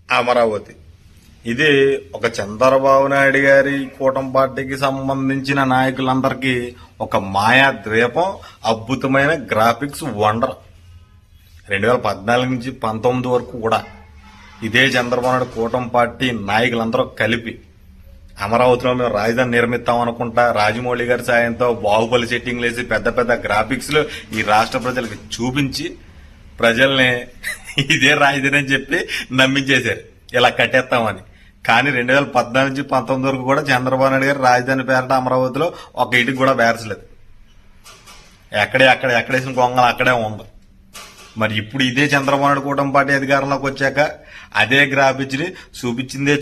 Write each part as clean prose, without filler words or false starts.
అమరావతి. ఇది ఒక చంద్రబాబు నాయుడు గారి కూటమి పార్టీకి సంబంధించిన నాయకులందరికీ ఒక మాయా ద్వీపం, అద్భుతమైన గ్రాఫిక్స్ వండర్. 2014 నుంచి 19 వరకు కూడా ఇదే చంద్రబాబు నాయుడు కూటమి పార్టీ నాయకులందరూ కలిపి అమరావతిలో మేము రాజధాని నిర్మిస్తాం అనుకుంటా రాజమౌళి గారి సాయంతో బాహుబలి సెట్టింగ్లు వేసి పెద్ద పెద్ద గ్రాఫిక్స్ లో ఈ రాష్ట్ర ప్రజలకు చూపించి ప్రజల్ని ఇదే రాజధాని అని చెప్పి నమ్మించేశారు ఇలా కట్టేస్తామని. కానీ 2014 నుంచి 19 వరకు కూడా చంద్రబాబు నాయుడు గారు రాజధాని పేరట అమరావతిలో ఒక ఇటుకు కూడా బేరసలేదు. ఎక్కడేసిన గొంగళం అక్కడే ఉంది. మరి ఇప్పుడు ఇదే చంద్రబాబు నాయుడు కూటమి పార్టీ అధికారంలోకి వచ్చాక అదే గ్రాఫిక్స్ ని చూపించిందే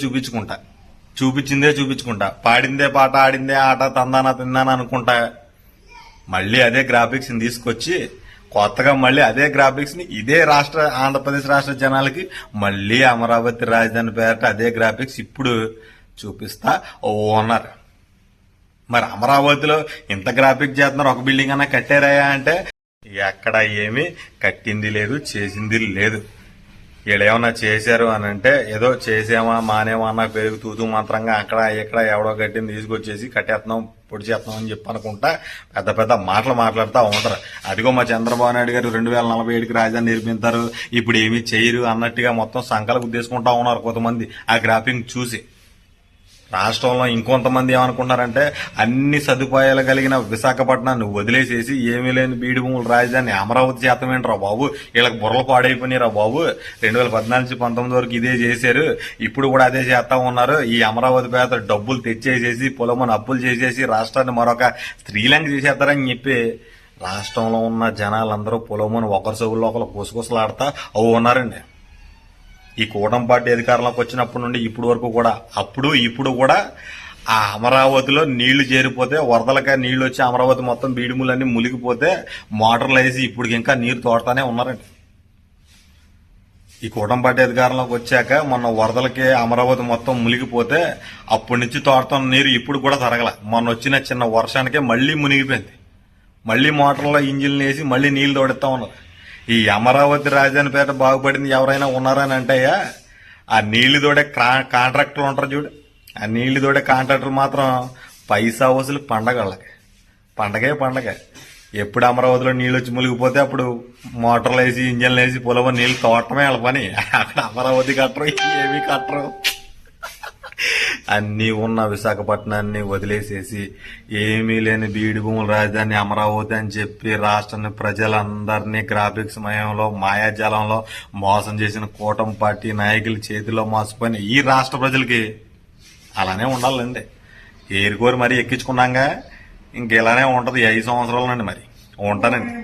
చూపించుకుంటా పాడిందే పాట ఆడిందే ఆట తందానా తిందానా అనుకుంటా మళ్ళీ అదే గ్రాఫిక్స్ ని తీసుకొచ్చి కొత్తగా మళ్ళీ అదే గ్రాఫిక్స్ ని ఇదే ఆంధ్రప్రదేశ్ రాష్ట్ర జనాలకి మళ్ళీ అమరావతి రాజధాని పేరట అదే గ్రాఫిక్స్ ఇప్పుడు చూపిస్తా ఉన్నారు. మరి అమరావతిలో ఇంత గ్రాఫిక్స్ చేస్తున్నారు, ఒక బిల్డింగ్ అన్నా కట్టారాయా అంటే ఎక్కడ ఏమీ కట్టింది లేదు, చేసింది లేదు. వీళ్ళు ఏమన్నా చేశారు అని అంటే ఏదో చేసామా మానేమా అన్న పేరు తూతూ మంత్రంగా అక్కడ ఇక్కడ ఎవడో కట్టింది తీసుకొచ్చేసి కట్టేస్తున్నాం పొడి చేస్తున్నాం అని చెప్పి అనుకుంటా పెద్ద పెద్ద మాటలు మాట్లాడుతూ ఉంటారు. అదిగో మా చంద్రబాబు నాయుడు గారు 2047కి రాజధాని నిర్మిస్తారు, ఇప్పుడు ఏమీ చేయరు అన్నట్టుగా మొత్తం సంకలకు ఉద్దేశుకుంటా ఉన్నారు కొంతమంది ఆ గ్రాఫింగ్ చూసి. రాష్ట్రంలో ఇంకొంతమంది ఏమనుకుంటారంటే అన్ని సదుపాయాలు కలిగిన విశాఖపట్నాన్ని వదిలేసేసి ఏమీ లేని బీడు భూముల రాజధాని అమరావతి చేతమేంట్రా బాబు, వీళ్ళకి బుర్రలు పాడైపోయినారా బాబు, 2014 నుంచి 19 వరకు ఇదే చేశారు, ఇప్పుడు కూడా అదే చేస్తా ఉన్నారు. ఈ అమరావతి పేద డబ్బులు తెచ్చేసేసి పొలమని అప్పులు చేసేసి రాష్ట్రాన్ని మరొక శ్రీలంక చేసేస్తారని చెప్పి రాష్ట్రంలో ఉన్న జనాలందరూ పొలమని ఒకరి సొగుల్లో ఒకరు కుసకుసలాడతా ఉన్నారండి. ఈ కూటమి పార్టీ అధికారంలోకి వచ్చినప్పటి నుండి ఇప్పుడు వరకు కూడా ఇప్పుడు కూడా ఆ అమరావతిలో నీళ్లు చేరిపోతే వరదలగా నీళ్లు వచ్చి అమరావతి మొత్తం బీడుములన్నీ మునిగిపోతే మోటార్లు వేసి ఇప్పుడు ఇంకా నీరు తోడతానే ఉన్నారండి. ఈ కూటమి పార్టీ అధికారంలోకి వచ్చాక మొన్న వరదలకి అమరావతి మొత్తం మునిగిపోతే అప్పటి నుంచి తోడుతున్న నీరు ఇప్పుడు కూడా తరగల. మొన్న వచ్చిన చిన్న వర్షానికే మళ్లీ మునిగిపోయింది. మళ్లీ మోటార్లో ఇంజిన్లు వేసి మళ్లీ నీళ్లు తోడుతా ఉన్నారు. ఈ అమరావతి రాజధాని పేట బాగుపడింది ఎవరైనా ఉన్నారని అంటే ఆ నీళ్లు తోడే కాంట్రాక్టర్లు ఉంటారు చూడు, ఆ నీళ్లు తోడే కాంట్రాక్టర్లు మాత్రం పైసా వసూలు పండగే. ఎప్పుడు అమరావతిలో నీళ్ళు వచ్చి మునిగిపోతే అప్పుడు మోటార్లు వేసి ఇంజన్లు వేసి పొలం నీళ్లు తోటమే వాళ్ళ పని. అక్కడ అమరావతి కట్టరు, ఏమీ కట్టరు. అన్నీ ఉన్న విశాఖపట్నాన్ని వదిలేసేసి ఏమీ లేని బీడు భూముల రాజధాని అమరావతి అని చెప్పి రాష్ట్రాన్ని ప్రజలందరినీ గ్రాఫిక్స్ మయంలో మాయాజాలంలో మోసం చేసిన కూటమి పార్టీ నాయకుల చేతిలో మోసపోయిన ఈ రాష్ట్ర ప్రజలకి అలానే ఉండాలండి. ఏరుకోరి మరీ ఎక్కించుకున్నాగా ఇంకెలానే ఉంటది 5 సంవత్సరాల నుండి మరి ఉంటానండి.